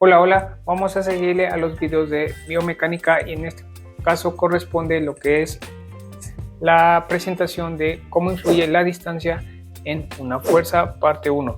Hola, hola, vamos a seguirle a los videos de biomecánica y en este caso corresponde lo que es la presentación de cómo influye la distancia en una fuerza parte 1.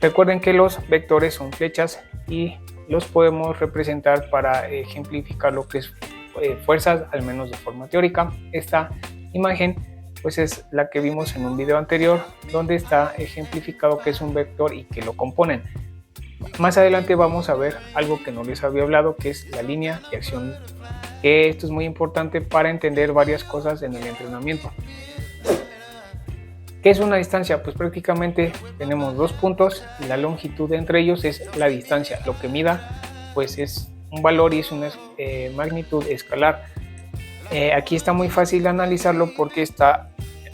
Recuerden que los vectores son flechas y los podemos representar para ejemplificar lo que es fuerzas, al menos de forma teórica. Esta imagen pues es la que vimos en un video anterior donde está ejemplificado que es un vector y que lo componen. Más adelante vamos a ver algo que no les había hablado, que es la línea de acción, que esto es muy importante para entender varias cosas en el entrenamiento. ¿Qué es una distancia? Pues prácticamente tenemos dos puntos y la longitud entre ellos es la distancia. Lo que mida pues es un valor y es una magnitud escalar. Aquí está muy fácil analizarlo porque está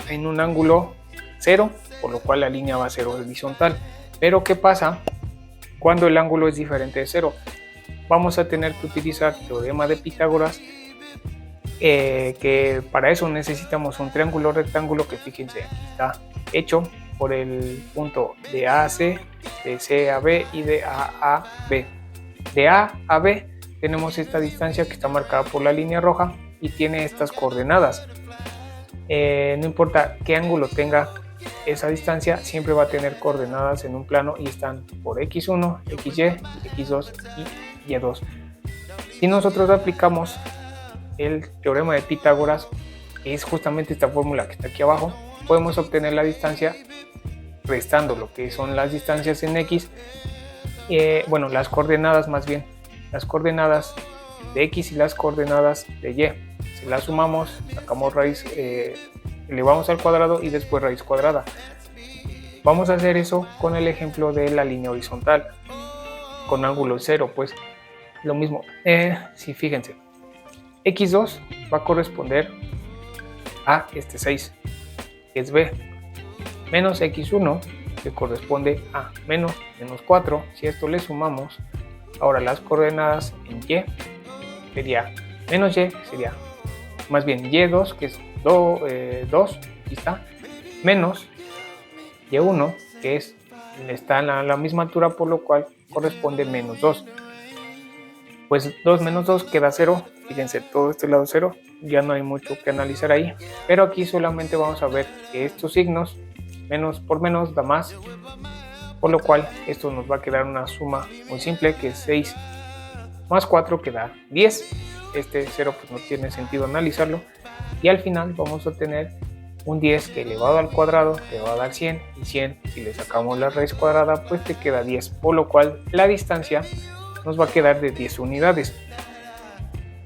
en un ángulo 0, por lo cual la línea va a ser horizontal. Pero ¿qué pasa cuando el ángulo es diferente de 0? Vamos a tener que utilizar el teorema de Pitágoras, que para eso necesitamos un triángulo rectángulo que, fíjense, aquí está hecho por el punto de A a C, de C a B y de A a B. De A a B tenemos esta distancia que está marcada por la línea roja y tiene estas coordenadas. No importa qué ángulo tenga esa distancia, siempre va a tener coordenadas en un plano y están por x1, xy, x2 y y2. Si nosotros aplicamos el teorema de Pitágoras, que es justamente esta fórmula que está aquí abajo, podemos obtener la distancia restando lo que son las distancias en x, las coordenadas más bien, las coordenadas de x y las coordenadas de y. Si las sumamos, sacamos raíz, elevamos al cuadrado y después raíz cuadrada. Vamos a hacer eso con el ejemplo de la línea horizontal con ángulo 0, pues lo mismo. Sí, fíjense, x2 va a corresponder a este 6, que es b, menos x1, que corresponde a menos 4. Si esto le sumamos, ahora las coordenadas en y sería menos y, sería más bien y2, que es 2, aquí está, menos y1, que está en la misma altura, por lo cual corresponde menos 2. Pues 2 menos 2 queda 0, fíjense, todo este lado 0, ya no hay mucho que analizar ahí, pero aquí solamente vamos a ver que estos signos, menos por menos da más, por lo cual esto nos va a quedar una suma muy simple, que es 6 más 4 que da 10. Este 0 pues no tiene sentido analizarlo, y al final vamos a tener un 10 que elevado al cuadrado te va a dar 100, y 100 si le sacamos la raíz cuadrada pues te queda 10, por lo cual la distancia nos va a quedar de 10 unidades.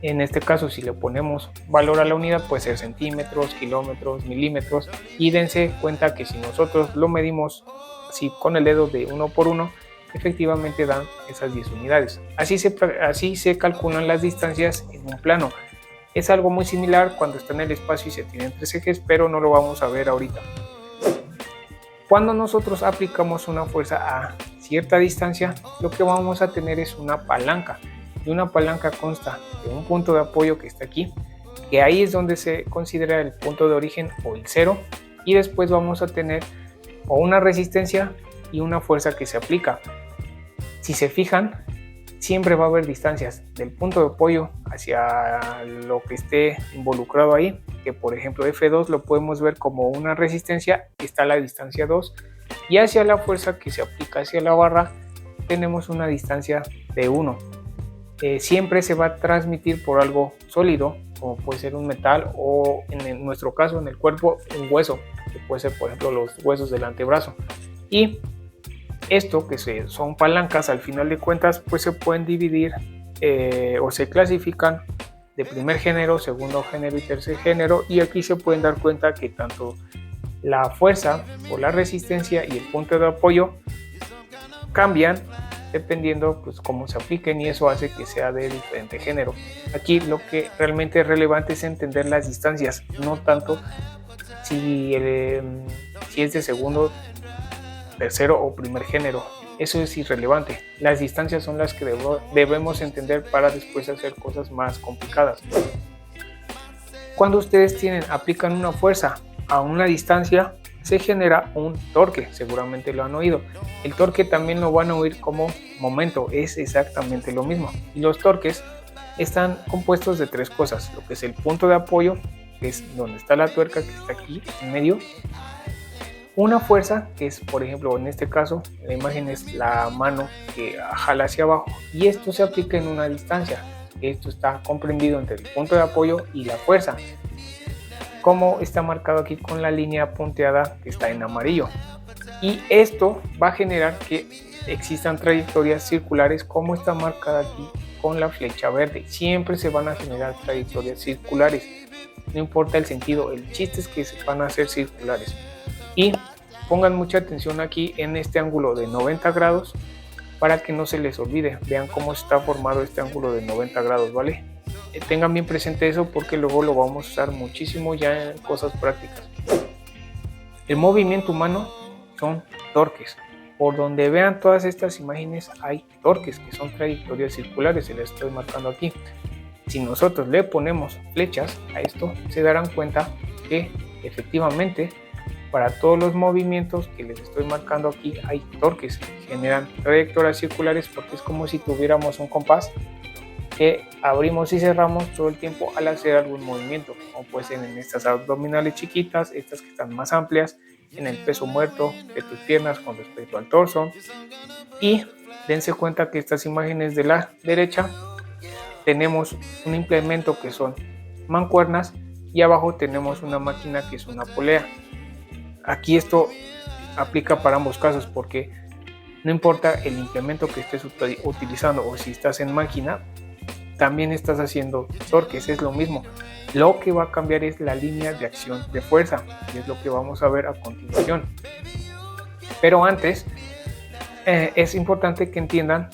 En este caso, si le ponemos valor a la unidad, puede ser centímetros, kilómetros, milímetros, y dense cuenta que si nosotros lo medimos así con el dedo de uno por uno, efectivamente dan esas 10 unidades. Así se calculan las distancias en un plano. Es algo muy similar cuando está en el espacio y se tienen tres ejes, pero no lo vamos a ver ahorita. Cuando nosotros aplicamos una fuerza a cierta distancia, lo que vamos a tener es una palanca. Y una palanca consta de un punto de apoyo que está aquí, que ahí es donde se considera el punto de origen o el 0, y después vamos a tener o una resistencia y una fuerza que se aplica. Si se fijan, siempre va a haber distancias del punto de apoyo hacia lo que esté involucrado ahí, que por ejemplo F2 lo podemos ver como una resistencia, está la distancia 2, y hacia la fuerza que se aplica hacia la barra tenemos una distancia de 1. Siempre se va a transmitir por algo sólido, como puede ser un metal, o en nuestro caso en el cuerpo un hueso, que puede ser por ejemplo los huesos del antebrazo. Y esto, que son palancas, al final de cuentas pues se pueden dividir o se clasifican de primer género, segundo género y tercer género, y aquí se pueden dar cuenta que tanto la fuerza o la resistencia y el punto de apoyo cambian dependiendo pues cómo se apliquen, y eso hace que sea de diferente género. Aquí lo que realmente es relevante es entender las distancias, no tanto si es de segundo, tercero o primer género. Eso es irrelevante. Las distancias son las que debemos entender para después hacer cosas más complicadas. Cuando ustedes aplican una fuerza a una distancia, se genera un torque, seguramente lo han oído. El torque también lo van a oír como momento, es exactamente lo mismo. Y los torques están compuestos de tres cosas, lo que es el punto de apoyo, que es donde está la tuerca, que está aquí en medio. Una fuerza, que es, por ejemplo, en este caso, la imagen es la mano que jala hacia abajo, y esto se aplica en una distancia. Esto está comprendido entre el punto de apoyo y la fuerza, como está marcado aquí con la línea punteada que está en amarillo. Y esto va a generar que existan trayectorias circulares, como está marcada aquí con la flecha verde. Siempre se van a generar trayectorias circulares, no importa el sentido, el chiste es que se van a hacer circulares. Y pongan mucha atención aquí en este ángulo de 90 grados para que no se les olvide. Vean cómo está formado este ángulo de 90 grados, ¿vale? Tengan bien presente eso porque luego lo vamos a usar muchísimo ya en cosas prácticas. El movimiento humano son torques. Por donde vean todas estas imágenes hay torques, que son trayectorias circulares, se les estoy marcando aquí. Si nosotros le ponemos flechas a esto, se darán cuenta que efectivamente para todos los movimientos que les estoy marcando aquí hay torques que generan trayectorias circulares, porque es como si tuviéramos un compás que abrimos y cerramos todo el tiempo al hacer algún movimiento, como puede ser en estas abdominales chiquitas, estas que están más amplias, en el peso muerto de tus piernas con respecto al torso. Y dense cuenta que estas imágenes de la derecha tenemos un implemento que son mancuernas y abajo tenemos una máquina que es una polea. Aquí esto aplica para ambos casos, porque no importa el implemento que estés utilizando o si estás en máquina, también estás haciendo torques, es lo mismo. Lo que va a cambiar es la línea de acción de fuerza, y es lo que vamos a ver a continuación. Pero antes, es importante que entiendan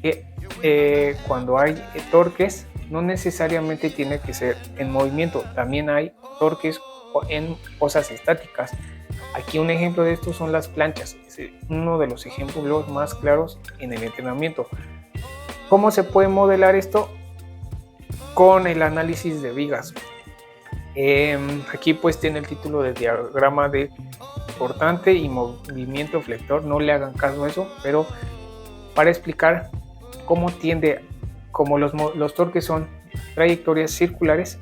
que cuando hay torques, no necesariamente tiene que ser en movimiento, también hay torques en cosas estáticas. Aquí un ejemplo de esto son las planchas, es uno de los ejemplos más claros en el entrenamiento. ¿Cómo se puede modelar esto? Con el análisis de vigas. Aquí pues tiene el título de diagrama de cortante y movimiento flector, no le hagan caso a eso, pero para explicar cómo como los torques son trayectorias circulares,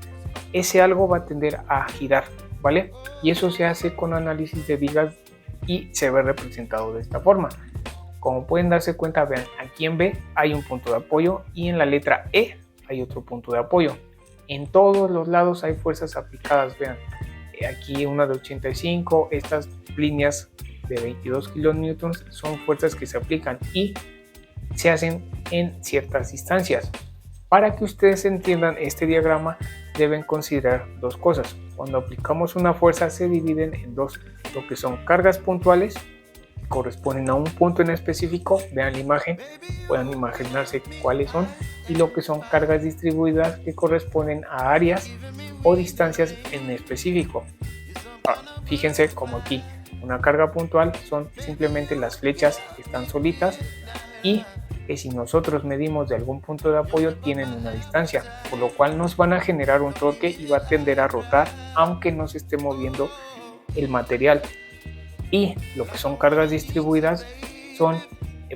ese algo va a tender a girar, ¿vale? Y eso se hace con análisis de vigas y se ve representado de esta forma. Como pueden darse cuenta, vean, aquí en B hay un punto de apoyo y en la letra E hay otro punto de apoyo. En todos los lados hay fuerzas aplicadas, vean, aquí una de 85, estas líneas de 22 kilonewtons son fuerzas que se aplican y se hacen en ciertas distancias. Para que ustedes entiendan este diagrama, deben considerar dos cosas. Cuando aplicamos una fuerza se dividen en dos, lo que son cargas puntuales, que corresponden a un punto en específico, vean la imagen, puedan imaginarse cuáles son, y lo que son cargas distribuidas, que corresponden a áreas o distancias en específico. Fíjense como aquí, una carga puntual son simplemente las flechas que están solitas, y que si nosotros medimos de algún punto de apoyo tienen una distancia, por lo cual nos van a generar un torque y va a tender a rotar aunque no se esté moviendo el material. Y lo que son cargas distribuidas son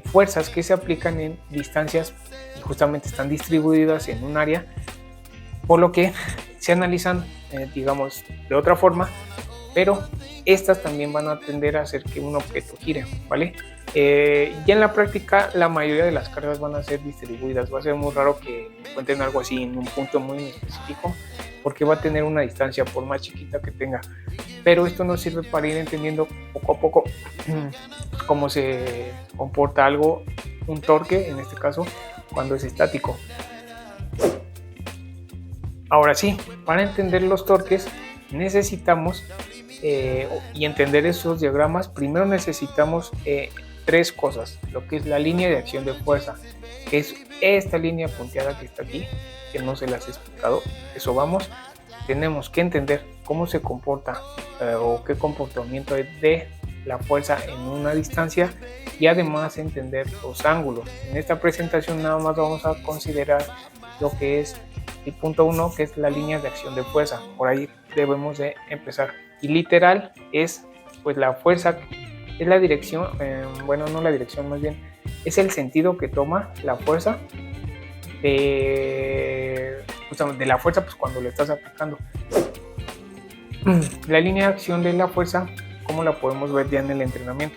fuerzas que se aplican en distancias y justamente están distribuidas en un área, por lo que se analizan digamos de otra forma, pero estas también van a tender a hacer que un objeto gire, ¿vale? Ya en la práctica la mayoría de las cargas van a ser distribuidas, va a ser muy raro que encuentren algo así en un punto muy específico, porque va a tener una distancia por más chiquita que tenga, pero esto nos sirve para ir entendiendo poco a poco cómo se comporta algo, un torque en este caso, cuando es estático. Ahora sí, para entender los torques necesitamos y entender esos diagramas, primero necesitamos tres cosas, lo que es la línea de acción de fuerza, que es esta línea punteada que está aquí, que no se las he explicado, eso vamos. Tenemos que entender cómo se comporta o qué comportamiento hay de la fuerza en una distancia, y además entender los ángulos. En esta presentación nada más vamos a considerar lo que es el punto 1, que es la línea de acción de fuerza, por ahí debemos de empezar. Y literal es pues la fuerza es la dirección, bueno, no la dirección, más bien es el sentido que toma la fuerza justamente de la fuerza, pues cuando lo estás aplicando. La línea de acción de la fuerza, ¿cómo la podemos ver ya en el entrenamiento?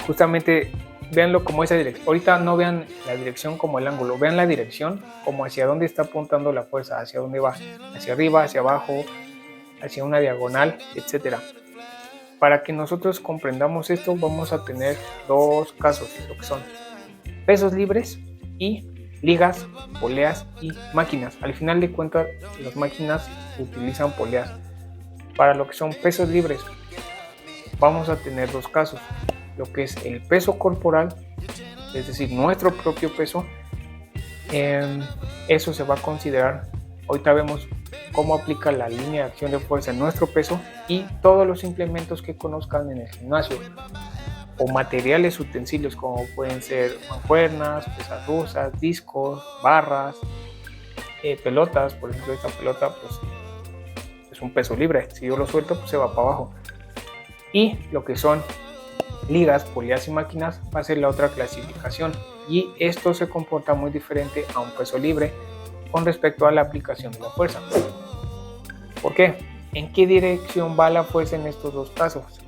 Justamente véanlo como esa dirección. Ahorita no vean la dirección como el ángulo, vean la dirección como hacia dónde está apuntando la fuerza, hacia dónde va, hacia arriba, hacia abajo, hacia una diagonal, etcétera. Para que nosotros comprendamos esto, vamos a tener dos casos, lo que son pesos libres y ligas, poleas y máquinas. Al final de cuentas, las máquinas utilizan poleas. Para lo que son pesos libres, vamos a tener dos casos, lo que es el peso corporal, es decir, nuestro propio peso. Eso se va a considerar, ahorita vemos cómo aplica la línea de acción de fuerza en nuestro peso, y todos los implementos que conozcan en el gimnasio o materiales, utensilios como pueden ser mancuernas, pesas rusas, discos, barras, pelotas. Por ejemplo, esta pelota pues es un peso libre, si yo lo suelto pues se va para abajo. Y lo que son ligas, poleas y máquinas va a ser la otra clasificación, y esto se comporta muy diferente a un peso libre con respecto a la aplicación de la fuerza. ¿Por qué? ¿En qué dirección va la fuerza en estos dos casos?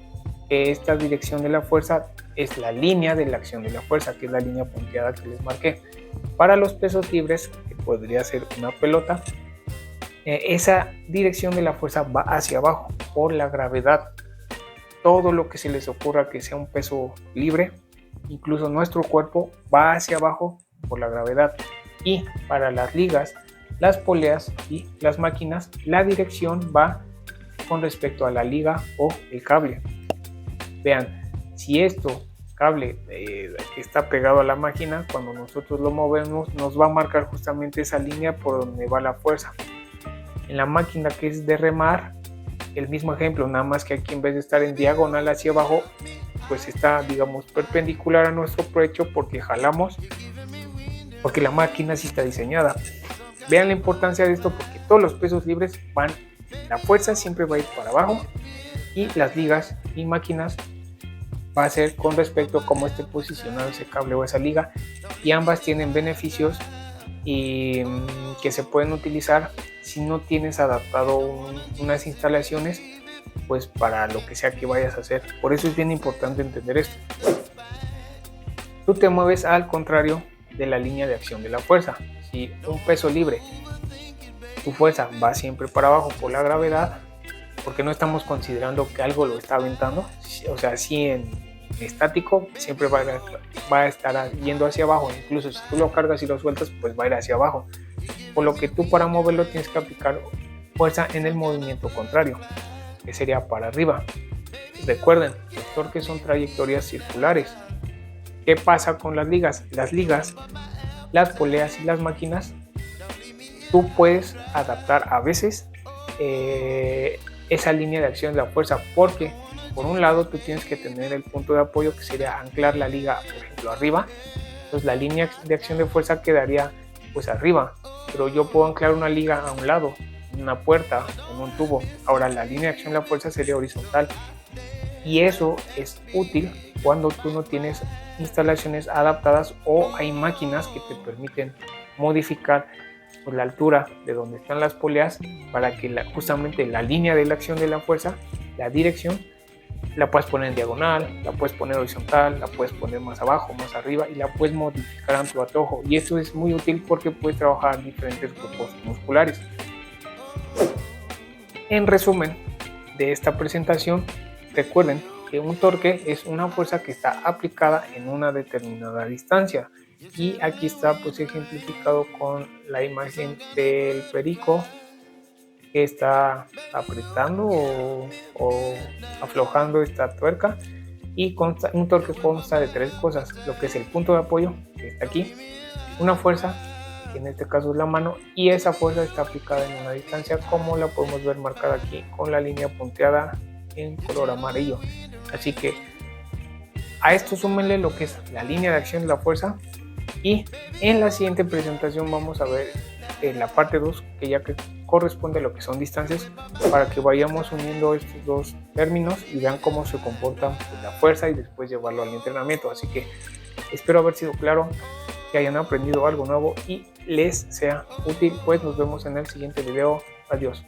Esta dirección de la fuerza es la línea de la acción de la fuerza, que es la línea punteada que les marqué. Para los pesos libres, que podría ser una pelota, esa dirección de la fuerza va hacia abajo por la gravedad. Todo lo que se les ocurra que sea un peso libre, incluso nuestro cuerpo, va hacia abajo por la gravedad. Y para las ligas, las poleas y las máquinas, la dirección va con respecto a la liga o el cable. Vean, si esto cable que está pegado a la máquina, cuando nosotros lo movemos nos va a marcar justamente esa línea por donde va la fuerza. En la máquina que es de remar, el mismo ejemplo, nada más que aquí en vez de estar en diagonal hacia abajo, pues está, digamos, perpendicular a nuestro pecho, porque jalamos, porque la máquina sí está diseñada. Vean la importancia de esto, porque todos los pesos libres van, la fuerza siempre va a ir para abajo, y las ligas y máquinas va a ser con respecto a cómo esté posicionado ese cable o esa liga, y ambas tienen beneficios y que se pueden utilizar si no tienes adaptado unas instalaciones pues para lo que sea que vayas a hacer. Por eso es bien importante entender esto. Tú te mueves al contrario de la línea de acción de la fuerza. Si un peso libre, tu fuerza va siempre para abajo por la gravedad, porque no estamos considerando que algo lo está aventando, o sea, si en estático siempre va a estar yendo hacia abajo, incluso si tú lo cargas y lo sueltas pues va a ir hacia abajo, por lo que tú para moverlo tienes que aplicar fuerza en el movimiento contrario, que sería para arriba. Recuerden, los torques son trayectorias circulares. ¿Qué pasa con las ligas? Las ligas, las poleas y las máquinas, tú puedes adaptar a veces esa línea de acción de la fuerza, porque por un lado tú tienes que tener el punto de apoyo, que sería anclar la liga, por ejemplo, arriba. Entonces la línea de acción de fuerza quedaría pues arriba, pero yo puedo anclar una liga a un lado, en una puerta, en un tubo. Ahora la línea de acción de la fuerza sería horizontal, y eso es útil cuando tú no tienes instalaciones adaptadas o hay máquinas que te permiten modificar por la altura de donde están las poleas, para que justamente la línea de la acción de la fuerza, la dirección, la puedes poner en diagonal, la puedes poner horizontal, la puedes poner más abajo, más arriba, y la puedes modificar a tu antojo. Y eso es muy útil porque puedes trabajar diferentes grupos musculares. En resumen de esta presentación, recuerden que un torque es una fuerza que está aplicada en una determinada distancia, y aquí está pues ejemplificado con la imagen del perico que está apretando o aflojando esta tuerca, y un torque consta de tres cosas: lo que es el punto de apoyo, que está aquí, una fuerza, que en este caso es la mano, y esa fuerza está aplicada en una distancia, como la podemos ver marcada aquí con la línea punteada en color amarillo. Así que a esto súmenle lo que es la línea de acción de la fuerza, y en la siguiente presentación vamos a ver en la parte 2, que ya que corresponde a lo que son distancias, para que vayamos uniendo estos dos términos y vean cómo se comportan pues, la fuerza y después llevarlo al entrenamiento. Así que espero haber sido claro, que hayan aprendido algo nuevo y les sea útil. Pues nos vemos en el siguiente video. Adiós.